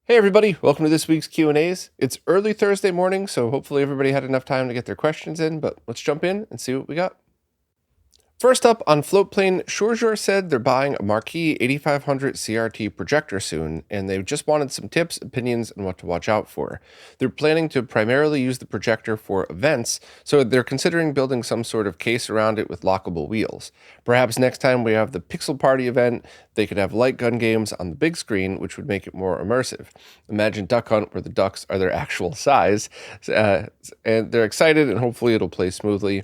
Hey everybody, welcome to this week's Q&As. It's early Thursday morning, so hopefully everybody had enough time to get their questions in, but let's jump in and see what we got. First up, on Floatplane, Shorjor said they're buying a marquee 8500 CRT projector soon, and they just wanted some tips, opinions, and what to watch out for. They're planning to primarily use the projector for events, so they're considering building some sort of case around it with lockable wheels. Perhaps next time we have the Pixel Party event, they could have light gun games on the big screen, which would make it more immersive. Imagine Duck Hunt where the ducks are their actual size, and they're excited, and hopefully it'll play smoothly.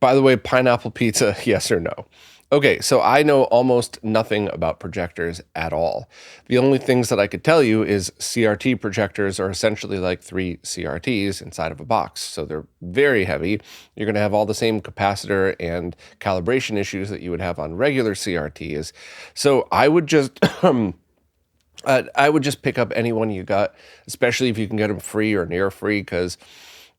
By the way, pineapple pizza, yes or no? Okay, so I know almost nothing about projectors at all. The only things that I could tell you is CRT projectors are essentially like 3 CRTs inside of a box. So they're very heavy. You're going to have all the same capacitor and calibration issues that you would have on regular CRTs. So I would just pick up any one you got, especially if you can get them free or near free, because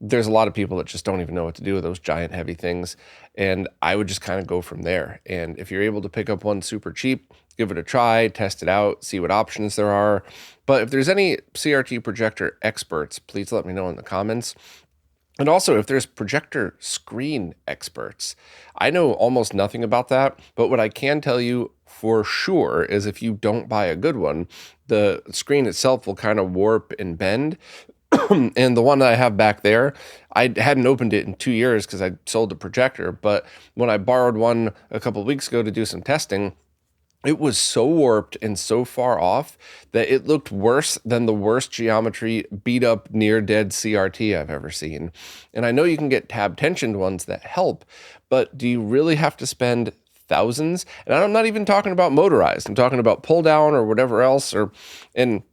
there's a lot of people that just don't even know what to do with those giant heavy things. And I would just kind of go from there. And if you're able to pick up one super cheap, give it a try, test it out, see what options there are. But if there's any CRT projector experts, please let me know in the comments. And also, if there's projector screen experts, I know almost nothing about that. But what I can tell you for sure is if you don't buy a good one, the screen itself will kind of warp and bend. And the one that I have back there, I hadn't opened it in 2 years because I sold the projector. But when I borrowed one a couple of weeks ago to do some testing, it was so warped and so far off that it looked worse than the worst geometry beat up near dead CRT I've ever seen. And I know you can get tab tensioned ones that help, but do you really have to spend thousands? And I'm not even talking about motorized. I'm talking about pull down or whatever else. And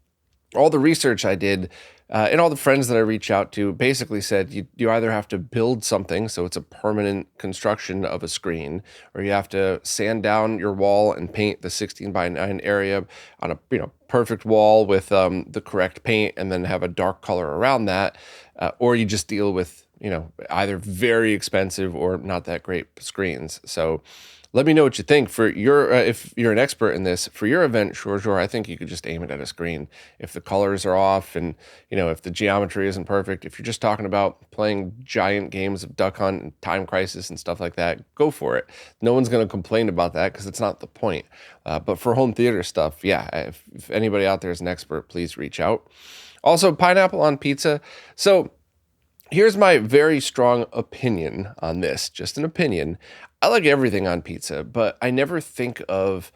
all the research I did and all the friends that I reached out to basically said you either have to build something, so it's a permanent construction of a screen, or you have to sand down your wall and paint the 16:9 area on a perfect wall with the correct paint, and then have a dark color around that, or you just deal with either very expensive or not that great screens. So let me know what you think. For your if you're an expert in this, for your event, sure, I think you could just aim it at a screen. If the colors are off and if the geometry isn't perfect, if you're just talking about playing giant games of Duck Hunt and Time Crisis and stuff like that, go for it. No one's going to complain about that because it's not the point. But for home theater stuff, yeah, if anybody out there is an expert, please reach out. Also, pineapple on pizza. So here's my very strong opinion on this, just an opinion. I like everything on pizza, but I never think of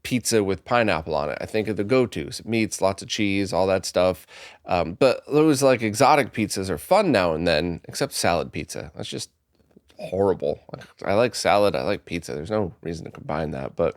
pizza with pineapple on it. I think of the go-tos, meats, lots of cheese, all that stuff. But those like exotic pizzas are fun now and then, except salad pizza. That's just horrible. I like salad, I like pizza. There's no reason to combine that. But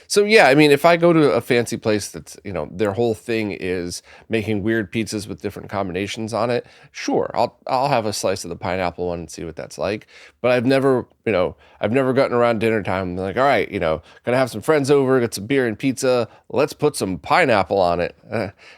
so yeah, I mean, if I go to a fancy place that's, their whole thing is making weird pizzas with different combinations on it, sure, I'll have a slice of the pineapple one and see what that's like. But I've never gotten around dinner time and been like, all right, gonna have some friends over, get some beer and pizza, let's put some pineapple on it.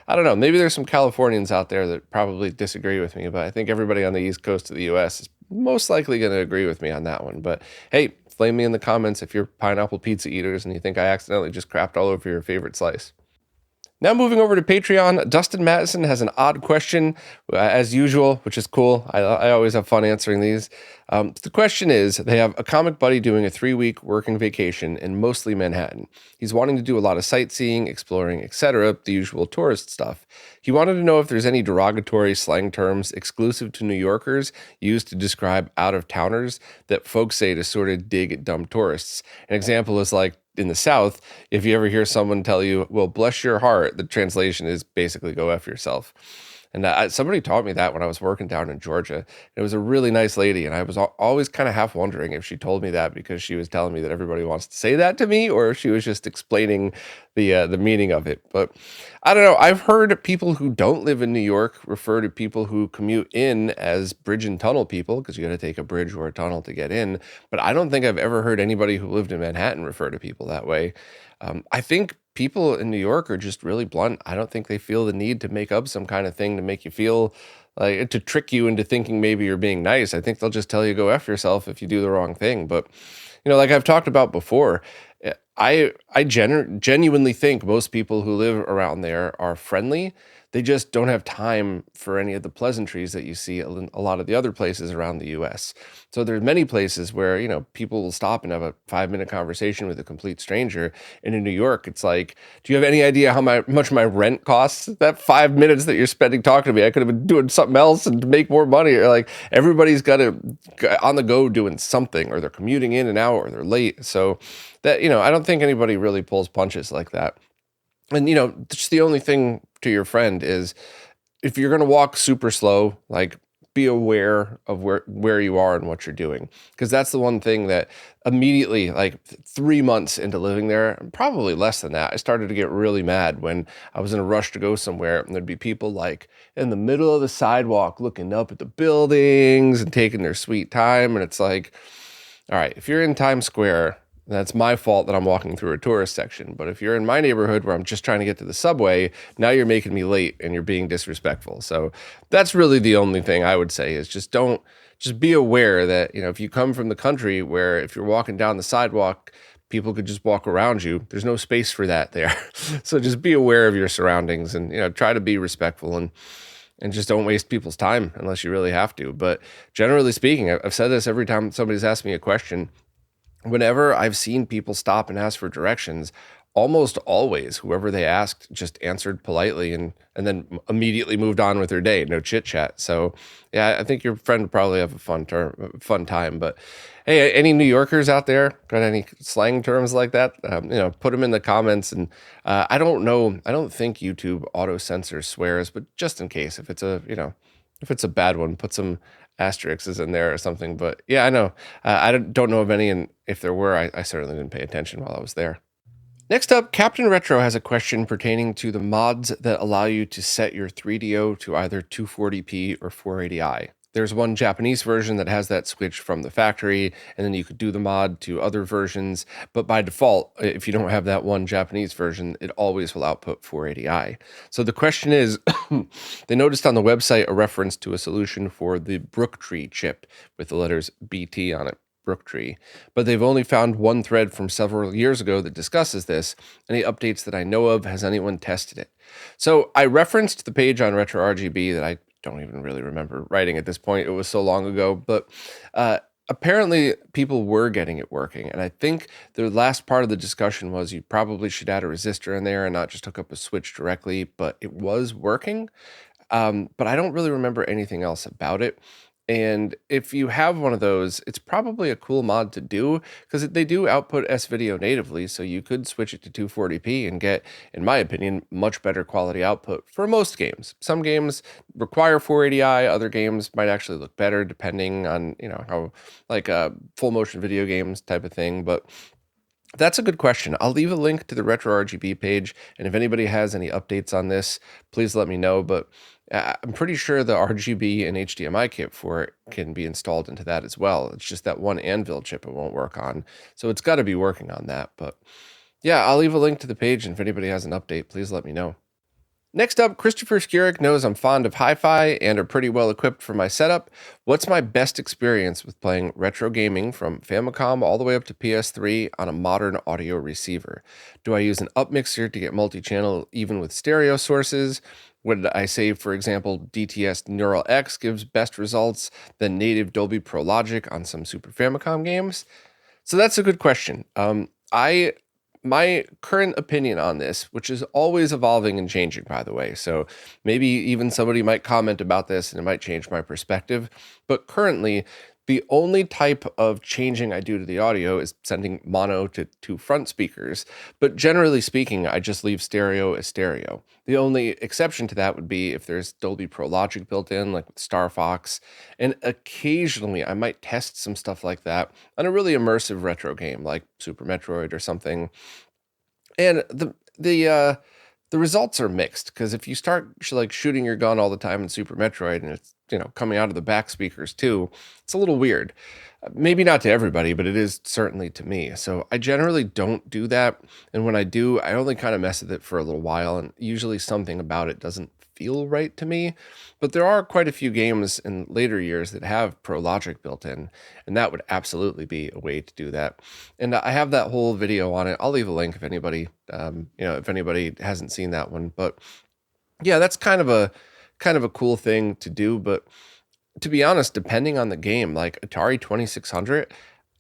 I don't know, maybe there's some Californians out there that probably disagree with me, but I think everybody on the East Coast of the US is most likely going to agree with me on that one. But hey, flame me in the comments if you're pineapple pizza eaters and you think I accidentally just crapped all over your favorite slice. Now moving over to Patreon, Dustin Madison has an odd question, as usual, which is cool. I always have fun answering these. The question is, they have a comic buddy doing a 3-week working vacation in mostly Manhattan. He's wanting to do a lot of sightseeing, exploring, etc., the usual tourist stuff. He wanted to know if there's any derogatory slang terms exclusive to New Yorkers used to describe out-of-towners that folks say to sort of dig at dumb tourists. An example is like, in the South, if you ever hear someone tell you, well, bless your heart, the translation is basically go F yourself. And somebody taught me that when I was working down in Georgia. It was a really nice lady, and I was always kind of half wondering if she told me that because she was telling me that everybody wants to say that to me, or if she was just explaining the meaning of it. But I don't know. I've heard people who don't live in New York refer to people who commute in as bridge and tunnel people, because you got to take a bridge or a tunnel to get in. But I don't think I've ever heard anybody who lived in Manhattan refer to people that way. I think people in New York are just really blunt. I don't think they feel the need to make up some kind of thing to make you feel like to trick you into thinking maybe you're being nice. I think they'll just tell you go F yourself if you do the wrong thing. But, like I've talked about before, I genuinely think most people who live around there are friendly. They just don't have time for any of the pleasantries that you see a lot of the other places around the US. So there's many places where, people will stop and have a 5-minute conversation with a complete stranger. And in New York, it's like, do you have any idea how much my rent costs? That 5 minutes that you're spending talking to me, I could have been doing something else and to make more money. Or like everybody's got to on the go doing something, or they're commuting in and out, or they're late. So that, I don't think anybody really pulls punches like that. And, just the only thing to your friend is, if you're going to walk super slow, like, be aware of where you are and what you're doing. Because that's the one thing that immediately, like 3 months into living there, probably less than that, I started to get really mad when I was in a rush to go somewhere, and there'd be people like in the middle of the sidewalk looking up at the buildings and taking their sweet time. And it's like, all right, if you're in Times Square, that's my fault that I'm walking through a tourist section. But if you're in my neighborhood where I'm just trying to get to the subway, now you're making me late and you're being disrespectful. So that's really the only thing I would say, is just be aware that, if you come from the country where if you're walking down the sidewalk, people could just walk around you. There's no space for that there. So just be aware of your surroundings and, try to be respectful and just don't waste people's time unless you really have to. But generally speaking, I've said this every time somebody's asked me a question. Whenever I've seen people stop and ask for directions, almost always whoever they asked just answered politely and then immediately moved on with their day. No chit chat. So yeah, I think your friend would probably have a fun time. But hey, any New Yorkers out there got any slang terms like that? Put them in the comments. And I don't know. I don't think YouTube auto censors swears, but just in case, if it's a bad one, put some asterisks in there or something. But yeah, I know. I don't know of any, and if there were, I certainly didn't pay attention while I was there. Next up, Captain Retro has a question pertaining to the mods that allow you to set your 3DO to either 240p or 480i. There's one Japanese version that has that switch from the factory, and then you could do the mod to other versions. But by default, if you don't have that one Japanese version, it always will output 480i. So the question is, they noticed on the website a reference to a solution for the Brooktree chip with the letters BT on it. Brooktree, but they've only found one thread from several years ago that discusses this. Any updates that I know of, has anyone tested it? So I referenced the page on RetroRGB that I don't even really remember writing at this point. It was so long ago, but apparently people were getting it working. And I think the last part of the discussion was you probably should add a resistor in there and not just hook up a switch directly, but it was working. But I don't really remember anything else about it. And if you have one of those, it's probably a cool mod to do, because they do output S-Video natively, so you could switch it to 240p and get, in my opinion, much better quality output for most games. Some games require 480i, other games might actually look better depending on, how, like full motion video games type of thing. But that's a good question. I'll leave a link to the RetroRGB page, and if anybody has any updates on this, please let me know. But I'm pretty sure the RGB and HDMI kit for it can be installed into that as well. It's just that one Anvil chip it won't work on. So it's got to be working on that. But yeah, I'll leave a link to the page, and if anybody has an update, please let me know. Next up, Christopher Skirick knows I'm fond of hi-fi and are pretty well equipped for my setup. What's my best experience with playing retro gaming from Famicom all the way up to PS3 on a modern audio receiver? Do I use an upmixer to get multi-channel even with stereo sources? Would I say, for example, DTS Neural X gives best results than native Dolby Pro Logic on some Super Famicom games? So that's a good question. My current opinion on this, which is always evolving and changing, by the way, so maybe even somebody might comment about this and it might change my perspective, but currently, the only type of changing I do to the audio is sending mono to two front speakers, but generally speaking, I just leave stereo as stereo. The only exception to that would be if there's Dolby Pro Logic built in, like with Star Fox, and occasionally I might test some stuff like that on a really immersive retro game like Super Metroid or something. And the results are mixed, because if you start like shooting your gun all the time in Super Metroid and it's coming out of the back speakers too, it's a little weird. Maybe not to everybody, but it is certainly to me. So I generally don't do that. And when I do, I only kind of mess with it for a little while. And usually something about it doesn't feel right to me. But there are quite a few games in later years that have Pro Logic built in. And that would absolutely be a way to do that. And I have that whole video on it. I'll leave a link if anybody, if anybody hasn't seen that one. But yeah, that's kind of a cool thing to do. But to be honest, depending on the game, like Atari 2600,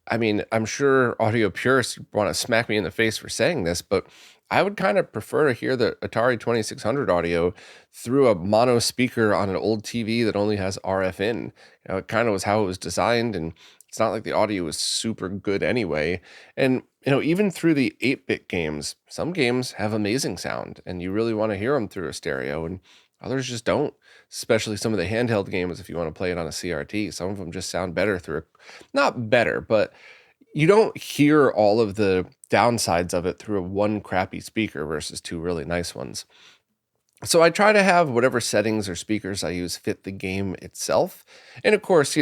I mean, I'm sure audio purists want to smack me in the face for saying this, but I would kind of prefer to hear the Atari 2600 audio through a mono speaker on an old TV that only has RF in. It kind of was how it was designed, and it's not like the audio was super good anyway. And even through the 8-bit games, some games have amazing sound, and you really want to hear them through a stereo, and others just don't. Especially some of the handheld games, if you want to play it on a CRT, some of them just sound better not better, but you don't hear all of the downsides of it through one crappy speaker versus two really nice ones. So I try to have whatever settings or speakers I use fit the game itself. And of course,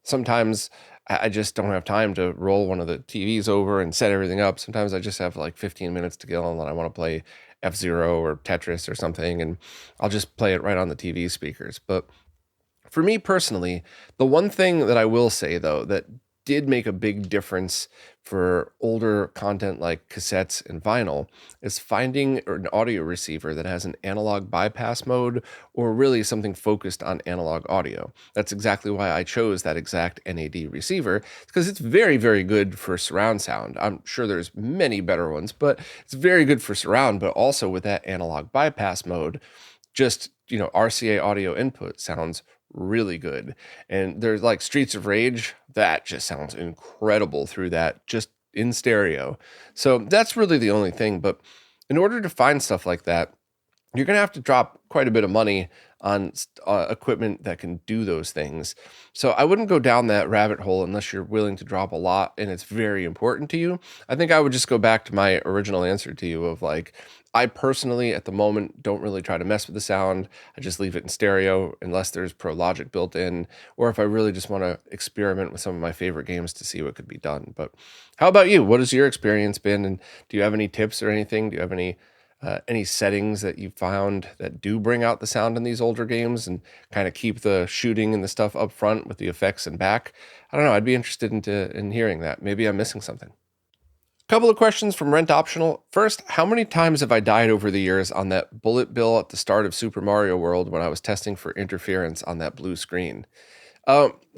sometimes I just don't have time to roll one of the TVs over and set everything up. Sometimes I just have like 15 minutes to kill and I want to play F-Zero or Tetris or something, and I'll just play it right on the TV speakers. But for me personally, the one thing that I will say, though, that did make a big difference for older content like cassettes and vinyl is finding an audio receiver that has an analog bypass mode, or really something focused on analog audio. That's exactly why I chose that exact NAD receiver, because it's very, very good for surround sound. I'm sure there's many better ones, but it's very good for surround, but also with that analog bypass mode, just RCA audio input sounds really good. And there's like Streets of Rage, that just sounds incredible through that, just in stereo. So that's really the only thing. But in order to find stuff like that, you're going to have to drop quite a bit of money on equipment that can do those things. So I wouldn't go down that rabbit hole unless you're willing to drop a lot and it's very important to you. I think I would just go back to my original answer to you of like, I personally at the moment don't really try to mess with the sound. I just leave it in stereo unless there's Pro Logic built in, or if I really just want to experiment with some of my favorite games to see what could be done. But how about you? What has your experience been? And do you have any tips or anything? Do you have any settings that you found that do bring out the sound in these older games and kind of keep the shooting and the stuff up front with the effects and back? I don't know. I'd be interested in hearing that. Maybe I'm missing something. Couple of questions from Rent Optional. First, how many times have I died over the years on that bullet bill at the start of Super Mario World when I was testing for interference on that blue screen?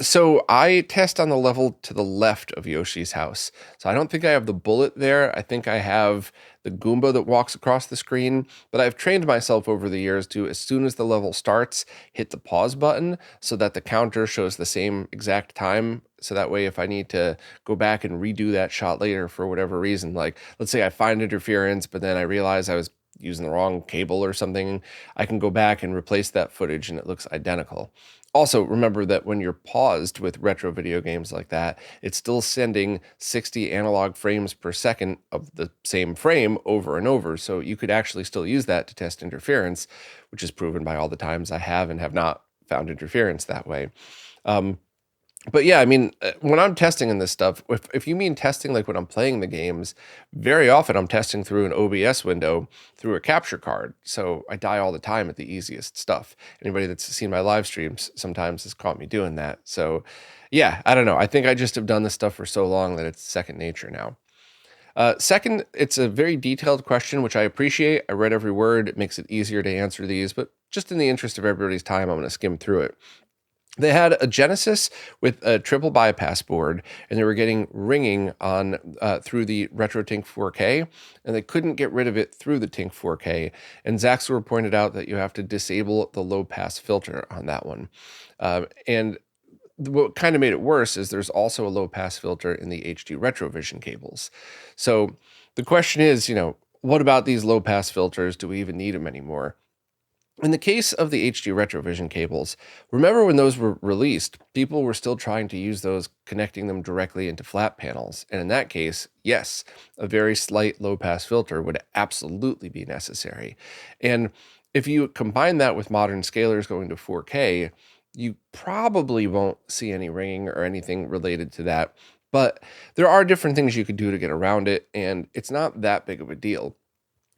So I test on the level to the left of Yoshi's house. So I don't think I have the bullet there. I think I have the Goomba that walks across the screen, but I've trained myself over the years to, as soon as the level starts, hit the pause button so that the counter shows the same exact time. So that way, if I need to go back and redo that shot later for whatever reason, like let's say I find interference, but then I realize I was using the wrong cable or something, I can go back and replace that footage and it looks identical. Also, remember that when you're paused with retro video games like that, it's still sending 60 analog frames per second of the same frame over and over. So you could actually still use that to test interference, which is proven by all the times I have and have not found interference that way. But yeah, I mean, when I'm testing in this stuff, if you mean testing like when I'm playing the games, very often I'm testing through an OBS window through a capture card. So I die all the time at the easiest stuff. Anybody that's seen my live streams sometimes has caught me doing that. So yeah, I don't know. I think I just have done this stuff for so long that it's second nature now. Second, it's a very detailed question, which I appreciate. I read every word. It makes it easier to answer these, but just in the interest of everybody's time, I'm going to skim through it. They had a Genesis with a triple bypass board, and they were getting ringing on through the RetroTink 4K, and they couldn't get rid of it through the Tink 4K. And Zaxor pointed out that you have to disable the low pass filter on that one. And what kind of made it worse is there's also a low pass filter in the HD Retrovision cables. So the question is, what about these low pass filters? Do we even need them anymore? In the case of the HD Retrovision cables, remember when those were released, people were still trying to use those, connecting them directly into flat panels. And in that case, yes, a very slight low-pass filter would absolutely be necessary. And if you combine that with modern scalers going to 4K, you probably won't see any ringing or anything related to that. But there are different things you could do to get around it, and it's not that big of a deal.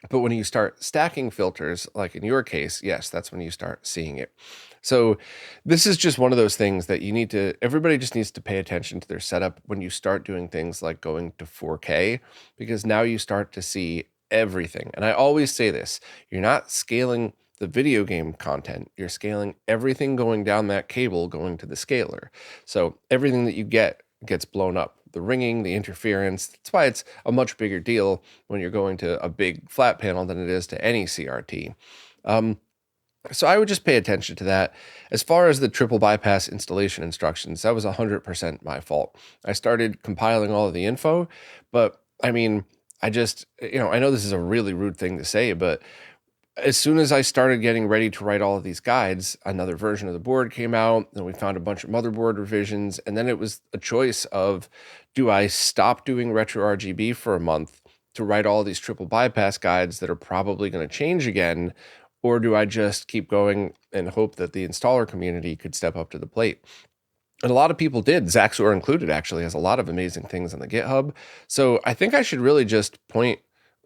But when you start stacking filters, like in your case, yes, that's when you start seeing it. So this is just one of those things that everybody just needs to pay attention to their setup when you start doing things like going to 4K, because now you start to see everything. And I always say this, you're not scaling the video game content, you're scaling everything going down that cable going to the scaler. So everything that you get gets blown up. The ringing, the interference, that's why it's a much bigger deal when you're going to a big flat panel than it is to any CRT. So I would just pay attention to that. As far as the triple bypass installation instructions, that was 100% my fault. I started compiling all of the info, but I mean, I just, I know this is a really rude thing to say, but as soon as I started getting ready to write all of these guides, another version of the board came out, and we found a bunch of motherboard revisions, and then it was a choice of, do I stop doing RetroRGB for a month to write all these triple bypass guides that are probably going to change again, or do I just keep going and hope that the installer community could step up to the plate? And a lot of people did. Zaxor included actually has a lot of amazing things on the GitHub. So I think I should really just point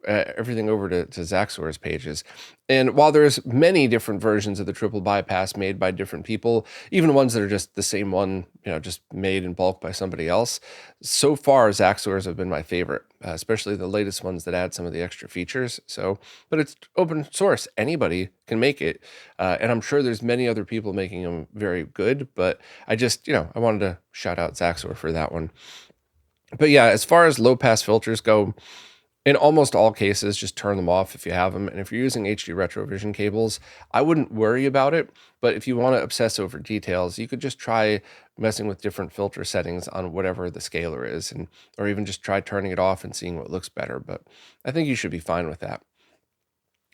everything over to Zaxor's pages. And while there's many different versions of the triple bypass made by different people, even ones that are just the same one, just made in bulk by somebody else, so far Zaxor's have been my favorite, especially the latest ones that add some of the extra features. But it's open source. Anybody can make it. And I'm sure there's many other people making them very good, but I just, I wanted to shout out Zaxor for that one. But yeah, as far as low pass filters go, in almost all cases, just turn them off if you have them. And if you're using HD Retrovision cables, I wouldn't worry about it. But if you want to obsess over details, you could just try messing with different filter settings on whatever the scaler is, or even just try turning it off and seeing what looks better. But I think you should be fine with that.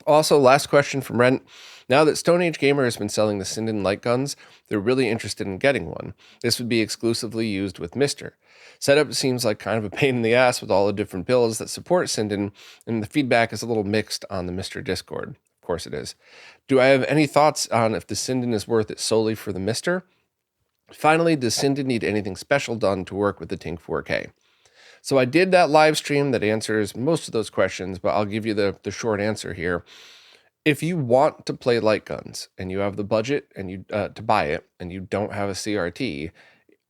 Also, last question from Rent. Now that Stone Age Gamer has been selling the Sinden light guns, they're really interested in getting one. This would be exclusively used with Mister. Setup seems like kind of a pain in the ass with all the different builds that support Sinden, and the feedback is a little mixed on the Mister Discord. Of course it is. Do I have any thoughts on if the Sinden is worth it solely for the Mister? Finally, does Sinden need anything special done to work with the Tink 4K? So I did that live stream that answers most of those questions, but I'll give you the short answer here. If you want to play light guns and you have the budget and you to buy it and you don't have a CRT,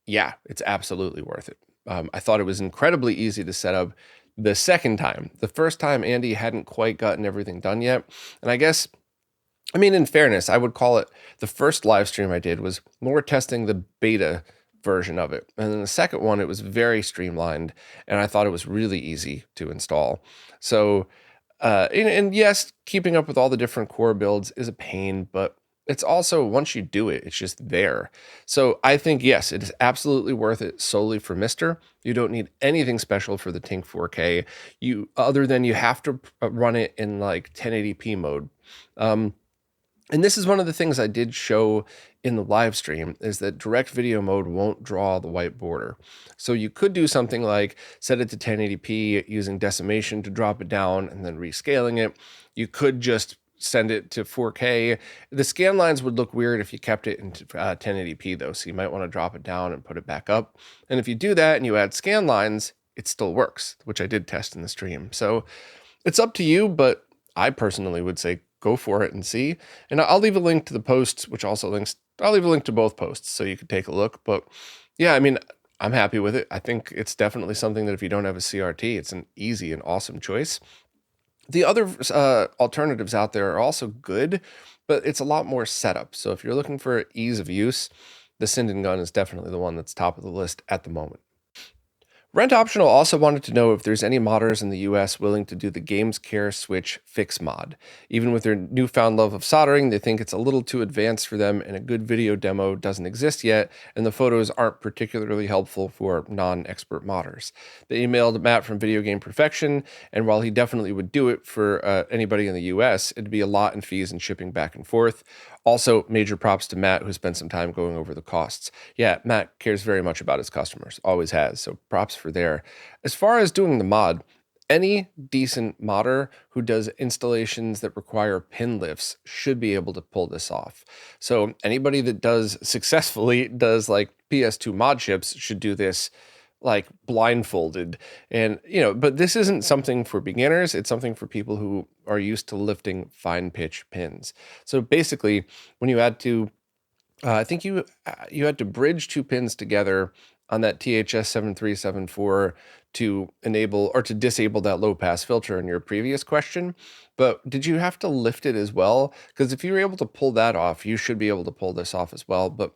yeah, it's absolutely worth it. I thought it was incredibly easy to set up the second time. The first time, Andy hadn't quite gotten everything done yet. And I guess, in fairness, I would call it the first live stream I did was more testing the beta version of it. And then the second one, it was very streamlined, and I thought it was really easy to install. So, and yes, keeping up with all the different core builds is a pain, but it's also, once you do it, it's just there. So I think, yes, it is absolutely worth it solely for Mister. You don't need anything special for the Tink 4K, other than you have to run it in like 1080p mode. And this is one of the things I did show in the live stream, is that direct video mode won't draw the white border. So you could do something like set it to 1080p using decimation to drop it down and then rescaling it. You could just send it to 4K. The scan lines would look weird if you kept it in 1080p though, so you might want to drop it down and put it back up. And if you do that and you add scan lines, it still works, which I did test in the stream. So it's up to you, but I personally would say go for it and see. And I'll leave a link to the posts, I'll leave a link to both posts so you could take a look. But yeah, I'm happy with it. I think it's definitely something that if you don't have a CRT, it's an easy and awesome choice. The other alternatives out there are also good, but it's a lot more setup. So if you're looking for ease of use, the Sinden gun is definitely the one that's top of the list at the moment. Rent Optional also wanted to know if there's any modders in the US willing to do the GamesCare Switch fix mod. Even with their newfound love of soldering, they think it's a little too advanced for them, and a good video demo doesn't exist yet, and the photos aren't particularly helpful for non-expert modders. They emailed Matt from Video Game Perfection, and while he definitely would do it for anybody in the US, it'd be a lot in fees and shipping back and forth. Also, major props to Matt, who spent some time going over the costs. Yeah, Matt cares very much about his customers, always has, so props for there. As far as doing the mod, Any decent modder who does installations that require pin lifts should be able to pull this off. So anybody that does successfully does like PS2 mod chips should do this like blindfolded. And but this isn't something for beginners, it's something for people who are used to lifting fine pitch pins. So basically, when you add to I think you had to bridge two pins together on that THS7374 to enable or to disable that low pass filter in your previous question. But did you have to lift it as well? Because if you were able to pull that off, you should be able to pull this off as well. But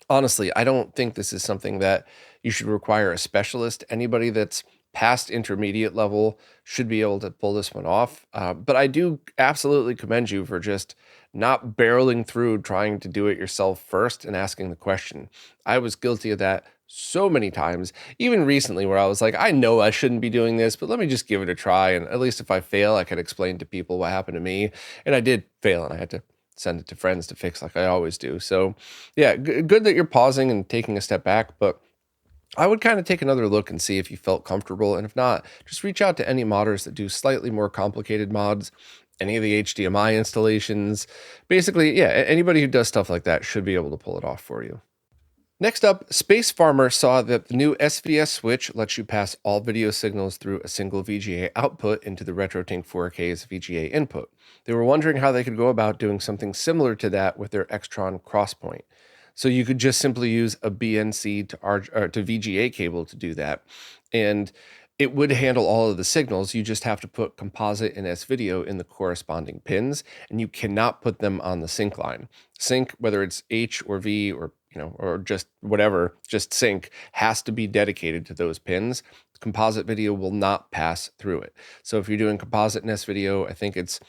honestly, I don't think this is something that you should require a specialist. Anybody that's past intermediate level should be able to pull this one off. But I do absolutely commend you for just not barreling through trying to do it yourself first and asking the question. I was guilty of that so many times, even recently, where I was like, I know I shouldn't be doing this, but let me just give it a try. And at least if I fail, I can explain to people what happened to me. And I did fail, and I had to send it to friends to fix like I always do. So yeah, good that you're pausing and taking a step back, but I would kind of take another look and see if you felt comfortable. And if not, just reach out to any modders that do slightly more complicated mods, any of the HDMI installations. Basically, yeah, anybody who does stuff like that should be able to pull it off for you. Next up, Space Farmer saw that the new SVS switch lets you pass all video signals through a single VGA output into the RetroTink 4K's VGA input. They were wondering how they could go about doing something similar to that with their Extron Crosspoint. So you could just simply use a BNC to VGA cable to do that. And it would handle all of the signals. You just have to put composite and S-video in the corresponding pins, and you cannot put them on the sync line. Sync, whether it's H or V or just whatever, just sync, has to be dedicated to those pins. Composite video will not pass through it. So if you're doing composite and S-video, I think it's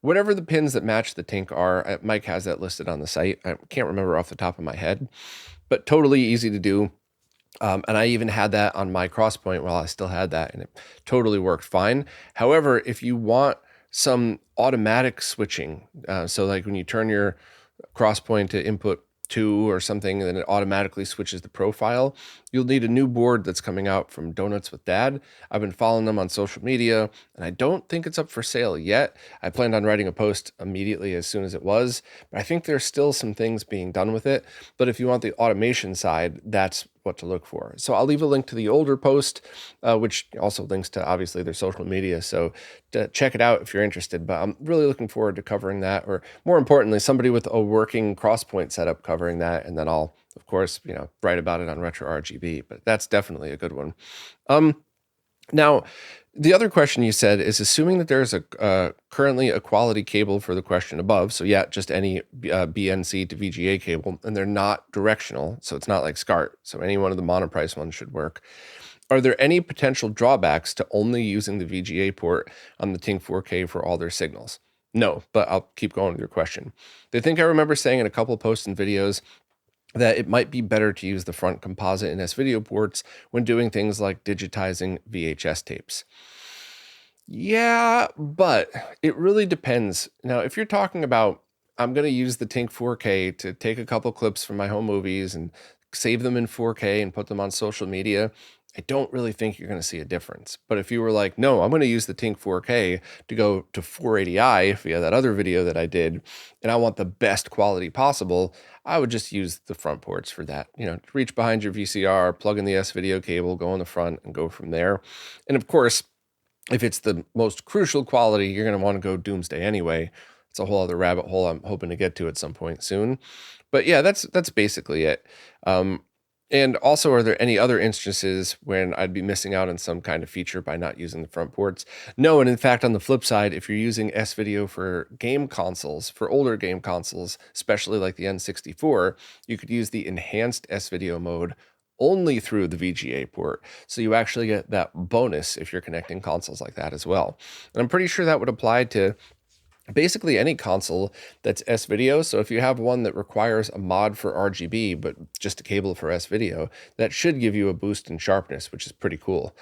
whatever the pins that match the Tink are. Mike has that listed on the site. I can't remember off the top of my head, but totally easy to do. And I even had that on my Crosspoint while I still had that, and it totally worked fine. However, if you want some automatic switching, so like when you turn your Crosspoint to input 2 or something, and then it automatically switches the profile, you'll need a new board that's coming out from Donuts with Dad. I've been following them on social media, and I don't think it's up for sale yet. I planned on writing a post immediately as soon as it was, but I think there's still some things being done with it. But if you want the automation side, that's what to look for. So I'll leave a link to the older post, which also links to obviously their social media. So check it out if you're interested. But I'm really looking forward to covering that, or more importantly, somebody with a working Crosspoint setup covering that. And then I'll, of course, write about it on RetroRGB. But that's definitely a good one. Now, the other question you said is assuming that there's a currently a quality cable for the question above. So yeah, just any BNC to VGA cable, and they're not directional. So it's not like SCART. So any one of the monoprice ones should work. Are there any potential drawbacks to only using the VGA port on the Tink 4K for all their signals? No, but I'll keep going with your question. They think I remember saying in a couple posts and videos that it might be better to use the front composite and S-video ports when doing things like digitizing VHS tapes. Yeah, but it really depends. Now, if you're talking about, I'm going to use the Tink 4K to take a couple clips from my home movies and save them in 4K and put them on social media, I don't really think you're going to see a difference. But if you were like, no, I'm going to use the Tink 4K to go to 480i via that other video that I did, and I want the best quality possible, I would just use the front ports for that. Reach behind your VCR, plug in the S-video cable, go in the front, and go from there. And of course, if it's the most crucial quality, you're going to want to go doomsday anyway. It's a whole other rabbit hole I'm hoping to get to at some point soon. But yeah, that's basically it. And also, are there any other instances when I'd be missing out on some kind of feature by not using the front ports? No, and in fact, on the flip side, if you're using S-video for game consoles, for older game consoles, especially like the N64, you could use the enhanced S-video mode only through the VGA port. So you actually get that bonus if you're connecting consoles like that as well. And I'm pretty sure that would apply to basically any console that's S-video. So if you have one that requires a mod for RGB, but just a cable for S-video, that should give you a boost in sharpness, which is pretty cool.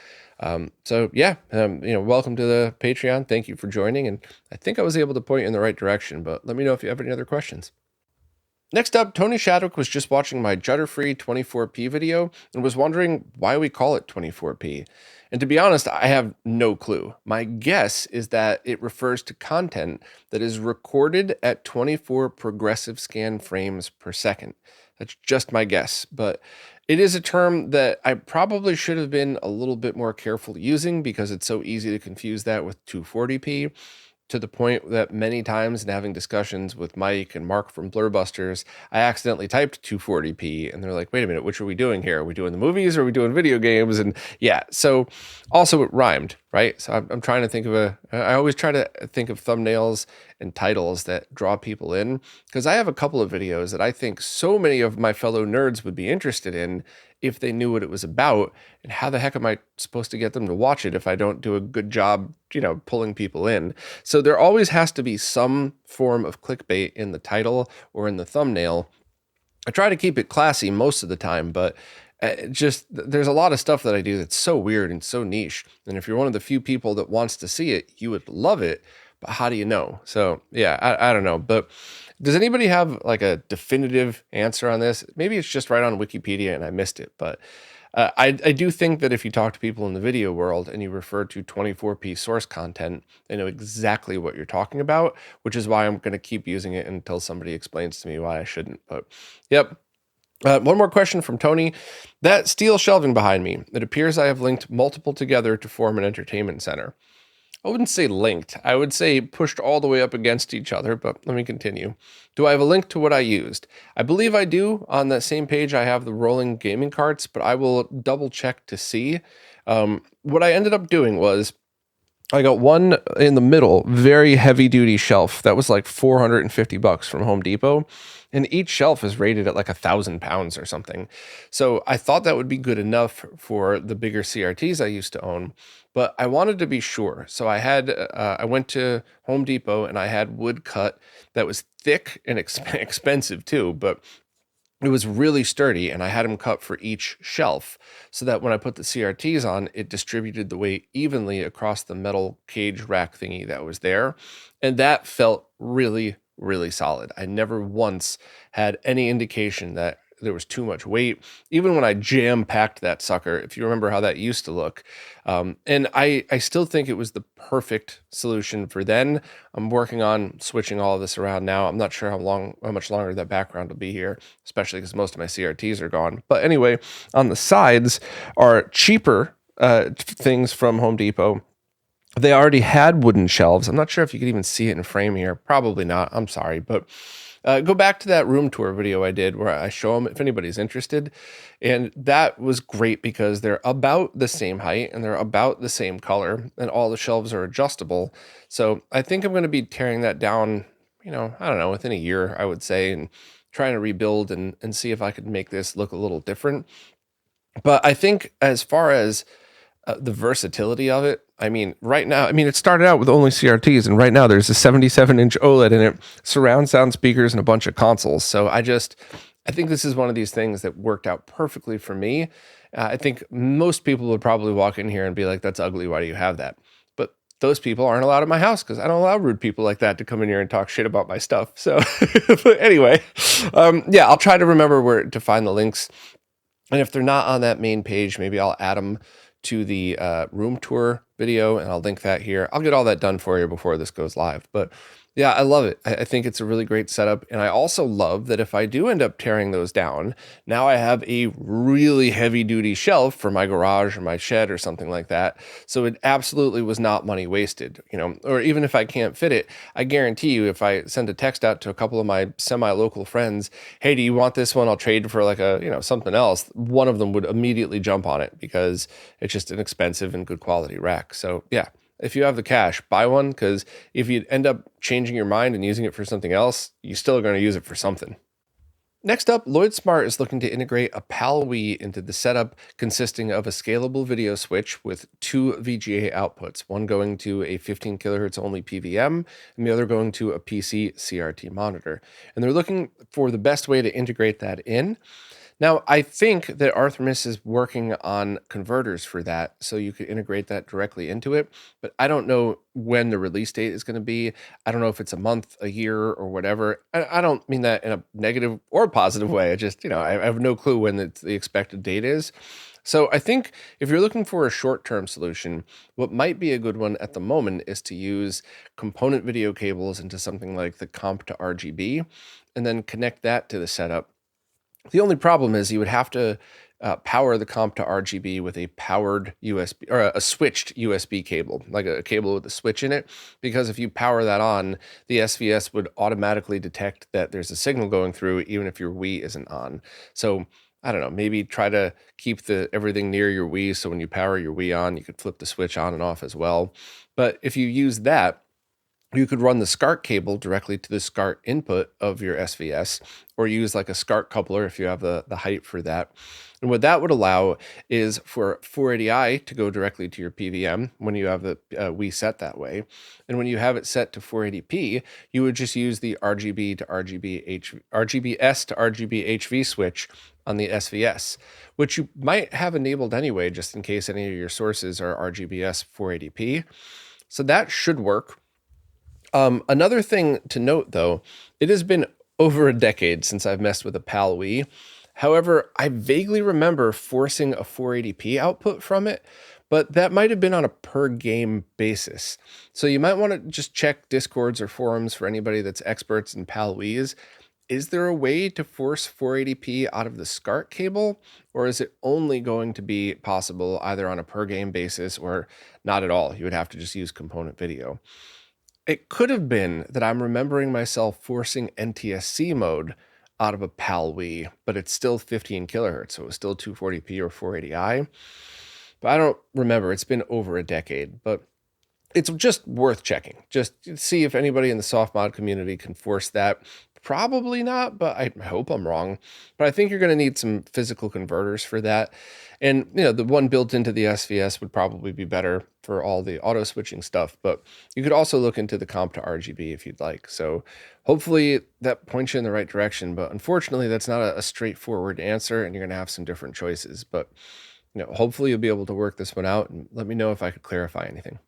So yeah, welcome to the Patreon. Thank you for joining. And I think I was able to point you in the right direction, but let me know if you have any other questions. Next up, Tony Shadwick was just watching my Jutter-free 24p video and was wondering why we call it 24p. And to be honest, I have no clue. My guess is that it refers to content that is recorded at 24 progressive scan frames per second. That's just my guess, but it is a term that I probably should have been a little bit more careful using because it's so easy to confuse that with 240p, to the point that many times in having discussions with Mike and Mark from Blurbusters, I accidentally typed 240p and they're like, wait a minute, which are we doing here? Are we doing the movies or are we doing video games? And yeah, so also it rhymed, right? So I'm trying to think of I always try to think of thumbnails and titles that draw people in, because I have a couple of videos that I think so many of my fellow nerds would be interested in if they knew what it was about. And how the heck am I supposed to get them to watch it if I don't do a good job, pulling people in? So there always has to be some form of clickbait in the title or in the thumbnail. I try to keep it classy most of the time, but just there's a lot of stuff that I do that's so weird and so niche. And if you're one of the few people that wants to see it, you would love it. But how do you know? So yeah, I don't know. But does anybody have like a definitive answer on this? Maybe it's just right on Wikipedia and I missed it. But I do think that if you talk to people in the video world and you refer to 24p source content, they know exactly what you're talking about, which is why I'm going to keep using it until somebody explains to me why I shouldn't. But yep. One more question from Tony. That steel shelving behind me, it appears I have linked multiple together to form an entertainment center. I wouldn't say linked. I would say pushed all the way up against each other, but let me continue. Do I have a link to what I used? I believe I do. On that same page, I have the rolling gaming carts, but I will double check to see. What I ended up doing was I got one in the middle, very heavy duty shelf that was like $450 from Home Depot. And each shelf is rated at like 1,000 pounds or something. So I thought that would be good enough for the bigger CRTs I used to own, but I wanted to be sure. So I went to Home Depot and I had wood cut that was thick and expensive too, but it was really sturdy, and I had them cut for each shelf so that when I put the CRTs on, it distributed the weight evenly across the metal cage rack thingy that was there. And that felt really, really solid. I never once had any indication that there was too much weight, even when I jam packed that sucker, if you remember how that used to look. And I still think it was the perfect solution for then. I'm working on switching all of this around now. I'm not sure how much longer that background will be here, especially because most of my CRTs are gone. But anyway, on the sides are cheaper things from Home Depot. They already had wooden shelves. I'm not sure if you could even see it in frame here. Probably not. I'm sorry, but go back to that room tour video I did where I show them if anybody's interested. And that was great because they're about the same height and they're about the same color and all the shelves are adjustable. So I think I'm going to be tearing that down, I don't know, within a year, I would say, and trying to rebuild and see if I could make this look a little different. But I think as far as the versatility of it, right now, it started out with only CRTs, and right now there's a 77-inch OLED in it, surround sound speakers, and a bunch of consoles. So I think this is one of these things that worked out perfectly for me. I think most people would probably walk in here and be like, that's ugly. Why do you have that? But those people aren't allowed in my house because I don't allow rude people like that to come in here and talk shit about my stuff. So but anyway, yeah, I'll try to remember where to find the links. And if they're not on that main page, maybe I'll add them to the room tour video and I'll link that here. I'll get all that done for you before this goes live. But yeah, I love it. I think it's a really great setup. And I also love that if I do end up tearing those down, now I have a really heavy duty shelf for my garage or my shed or something like that. So it absolutely was not money wasted, or even if I can't fit it, I guarantee you, if I send a text out to a couple of my semi-local friends, hey, do you want this one? I'll trade for like something else. One of them would immediately jump on it because it's just an expensive and good quality rack. So yeah. If you have the cash, buy one, because if you end up changing your mind and using it for something else, you're still going to use it for something. Next up, Lloyd Smart is looking to integrate a PAL Wii into the setup, consisting of a scalable video switch with two VGA outputs, one going to a 15 kilohertz only PVM and the other going to a PC CRT monitor. And they're looking for the best way to integrate that in. Now, I think that Artemis is working on converters for that, so you could integrate that directly into it. But I don't know when the release date is going to be. I don't know if it's a month, a year, or whatever. I don't mean that in a negative or positive way. I just, I have no clue when the expected date is. So I think if you're looking for a short-term solution, what might be a good one at the moment is to use component video cables into something like the comp to RGB, and then connect that to the setup. The only problem is you would have to power the comp to RGB with a powered USB or a switched USB cable, like a cable with a switch in it. Because if you power that on, the SVS would automatically detect that there's a signal going through, even if your Wii isn't on. So I don't know, maybe try to keep everything near your Wii. So when you power your Wii on, you could flip the switch on and off as well. But if you use that, you could run the SCART cable directly to the SCART input of your SVS, or use like a SCART coupler if you have the height for that. And what that would allow is for 480i to go directly to your PVM when you have the Wii set that way. And when you have it set to 480p, you would just use the RGB to RGBS to RGB HV switch on the SVS, which you might have enabled anyway, just in case any of your sources are RGBS 480p. So that should work. Another thing to note, though, it has been over a decade since I've messed with a PAL Wii. However, I vaguely remember forcing a 480p output from it, but that might have been on a per game basis. So you might want to just check Discords or forums for anybody that's experts in PAL Wiis. Is there a way to force 480p out of the SCART cable, or is it only going to be possible either on a per game basis or not at all? You would have to just use component video. It could have been that I'm remembering myself forcing NTSC mode out of a PAL Wii, but it's still 15 kilohertz, so it was still 240p or 480i. But I don't remember. It's been over a decade, but it's just worth checking. Just see if anybody in the soft mod community can force that. Probably not, but I hope I'm wrong. But I think you're going to need some physical converters for that. And, the one built into the SVS would probably be better for all the auto switching stuff. But you could also look into the comp to RGB if you'd like. So hopefully that points you in the right direction. But unfortunately, that's not a straightforward answer, and you're going to have some different choices. But, hopefully you'll be able to work this one out, and let me know if I could clarify anything.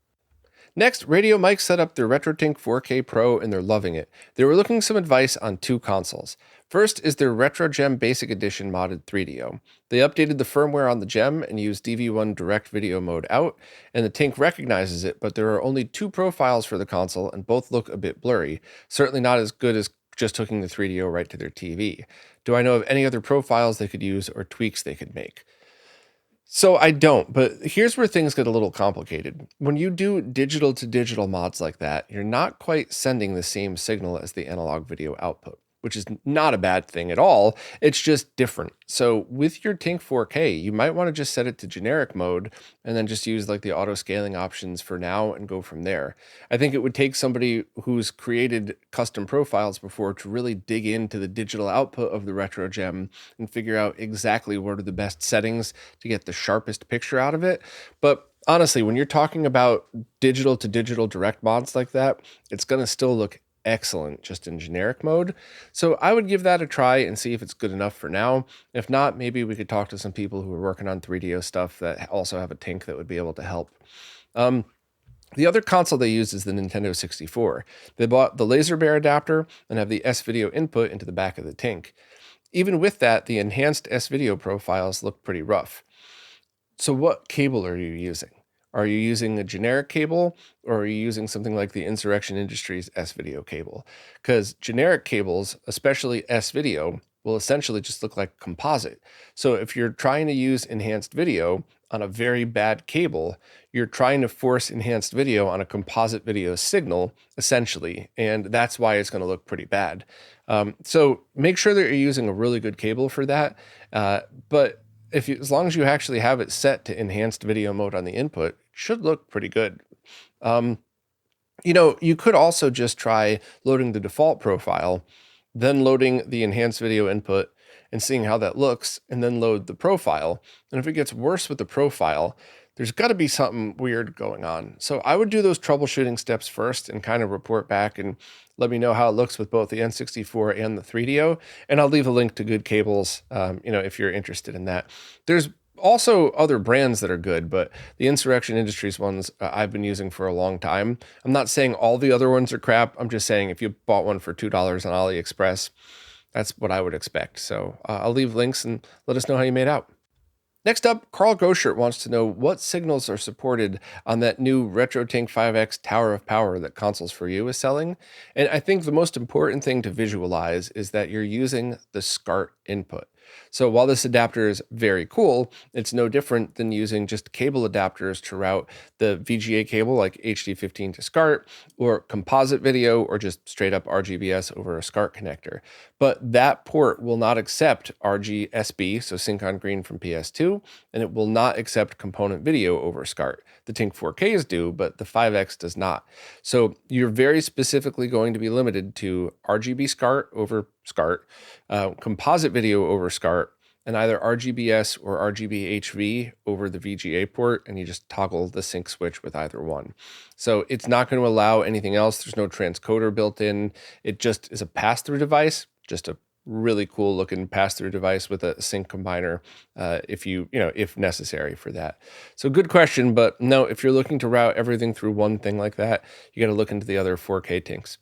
Next, Radio Mike set up their RetroTink 4K Pro and they're loving it. They were looking for some advice on two consoles. First is their RetroGem Basic Edition modded 3DO. They updated the firmware on the Gem and used DV1 Direct Video Mode out, and the Tink recognizes it, but there are only two profiles for the console and both look a bit blurry. Certainly not as good as just hooking the 3DO right to their TV. Do I know of any other profiles they could use or tweaks they could make? So I don't, but here's where things get a little complicated. When you do digital to digital mods like that, you're not quite sending the same signal as the analog video output, which is not a bad thing at all. It's just different. So with your Tink 4K, you might want to just set it to generic mode and then just use like the auto scaling options for now and go from there. I think it would take somebody who's created custom profiles before to really dig into the digital output of the RetroGem and figure out exactly what are the best settings to get the sharpest picture out of it. But honestly, when you're talking about digital to digital direct mods like that, it's going to still look excellent just in generic mode. So I would give that a try and see if it's good enough for now. If not, maybe we could talk to some people who are working on 3DO stuff that also have a Tink that would be able to help. The other console they use is the Nintendo 64. They bought the laser bear adapter and have the S-Video input into the back of the Tink. Even with that, the enhanced S-Video profiles look pretty rough. So what cable are you using? Are you using a generic cable, or are you using something like the Insurrection Industries S-Video cable? Because generic cables, especially S-Video, will essentially just look like composite. So if you're trying to use enhanced video on a very bad cable, you're trying to force enhanced video on a composite video signal, essentially, and that's why it's going to look pretty bad. So make sure that you're using a really good cable for that, but as long as you actually have it set to enhanced video mode on the input, it should look pretty good. You could also just try loading the default profile, then loading the enhanced video input and seeing how that looks, and then load the profile. And if it gets worse with the profile, there's got to be something weird going on. So I would do those troubleshooting steps first and kind of report back and let me know how it looks with both the N64 and the 3DO. And I'll leave a link to good cables, if you're interested in that. There's also other brands that are good, but the Insurrection Industries ones I've been using for a long time. I'm not saying all the other ones are crap. I'm just saying if you bought one for $2 on AliExpress, that's what I would expect. So I'll leave links and let us know how you made out. Next up, Carl Goschert wants to know what signals are supported on that new RetroTink5X Tower of Power that Consoles for You is selling. And I think the most important thing to visualize is that you're using the SCART input. So while this adapter is very cool, it's no different than using just cable adapters to route the VGA cable like HD15 to SCART, or composite video, or just straight up RGBS over a SCART connector. But that port will not accept RGSB, so sync on green from PS2, and it will not accept component video over SCART. The Tink 4Ks do, but the 5X does not. So you're very specifically going to be limited to RGB SCART over SCART, composite video over SCART, and either RGBS or RGB HV over the VGA port, and you just toggle the sync switch with either one. So it's not going to allow anything else. There's no transcoder built in. It just is a pass-through device, just a really cool looking pass-through device with a sync combiner if necessary for that. So good question, but no, if you're looking to route everything through one thing like that, you got to look into the other 4K tinks.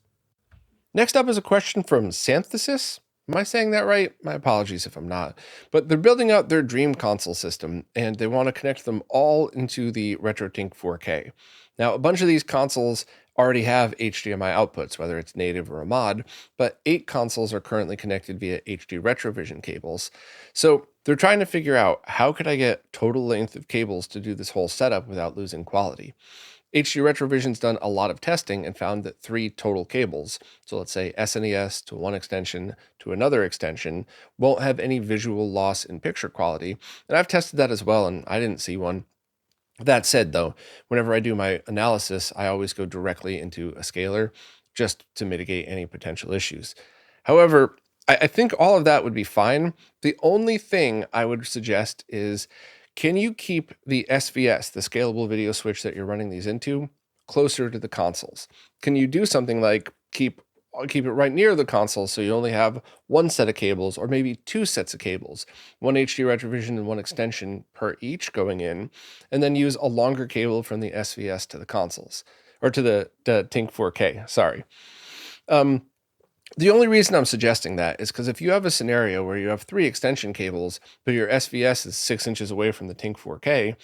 Next up is a question from Xanthesis. Am I saying that right? My apologies if I'm not. But they're building out their dream console system, and they want to connect them all into the RetroTink 4K. Now, a bunch of these consoles already have HDMI outputs, whether it's native or a mod, but 8 consoles are currently connected via HD Retrovision cables. So they're trying to figure out, how could I get total length of cables to do this whole setup without losing quality? HD Retrovision's done a lot of testing and found that 3 total cables, so let's say SNES to one extension to another extension, won't have any visual loss in picture quality. And I've tested that as well, and I didn't see one. That said, though, whenever I do my analysis, I always go directly into a scaler just to mitigate any potential issues. However, I think all of that would be fine. The only thing I would suggest is, can you keep the SVS, the scalable video switch that you're running these into, closer to the consoles? Can you do something like keep it right near the console so you only have one set of cables, or maybe 2 sets of cables, one HD Retrovision and one extension per each going in, and then use a longer cable from the SVS to the consoles, or to the Tink 4K, sorry. The only reason I'm suggesting that is because if you have a scenario where you have 3 extension cables, but your SVS is 6 inches away from the Tink 4K,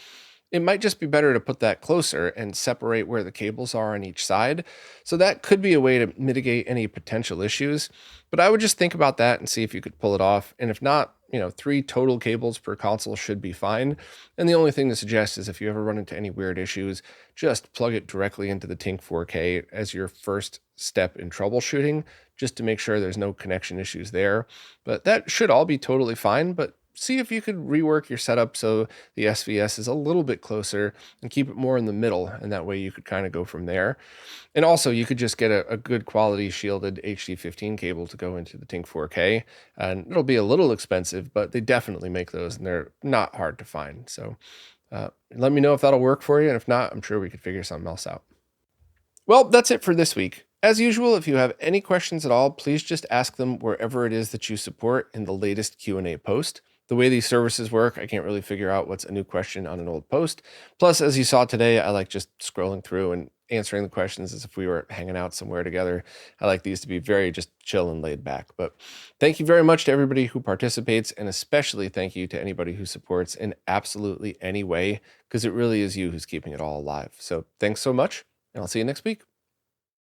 it might just be better to put that closer and separate where the cables are on each side. So that could be a way to mitigate any potential issues. But I would just think about that and see if you could pull it off. And if not, 3 total cables per console should be fine. And the only thing to suggest is, if you ever run into any weird issues, just plug it directly into the Tink 4K as your first step in troubleshooting, just to make sure there's no connection issues there. But that should all be totally fine. But see if you could rework your setup so the SVS is a little bit closer and keep it more in the middle, and that way you could kind of go from there. And also, you could just get a good quality shielded HD15 cable to go into the Tink 4K, and it'll be a little expensive, but they definitely make those, and they're not hard to find. So let me know if that'll work for you, and if not, I'm sure we could figure something else out. Well, that's it for this week. As usual, if you have any questions at all, please just ask them wherever it is that you support in the latest Q&A post. The way these services work, I can't really figure out what's a new question on an old post. Plus, as you saw today, I like just scrolling through and answering the questions as if we were hanging out somewhere together. I like these to be very just chill and laid back. But thank you very much to everybody who participates, and especially thank you to anybody who supports in absolutely any way, because it really is you who's keeping it all alive. So thanks so much, and I'll see you next week.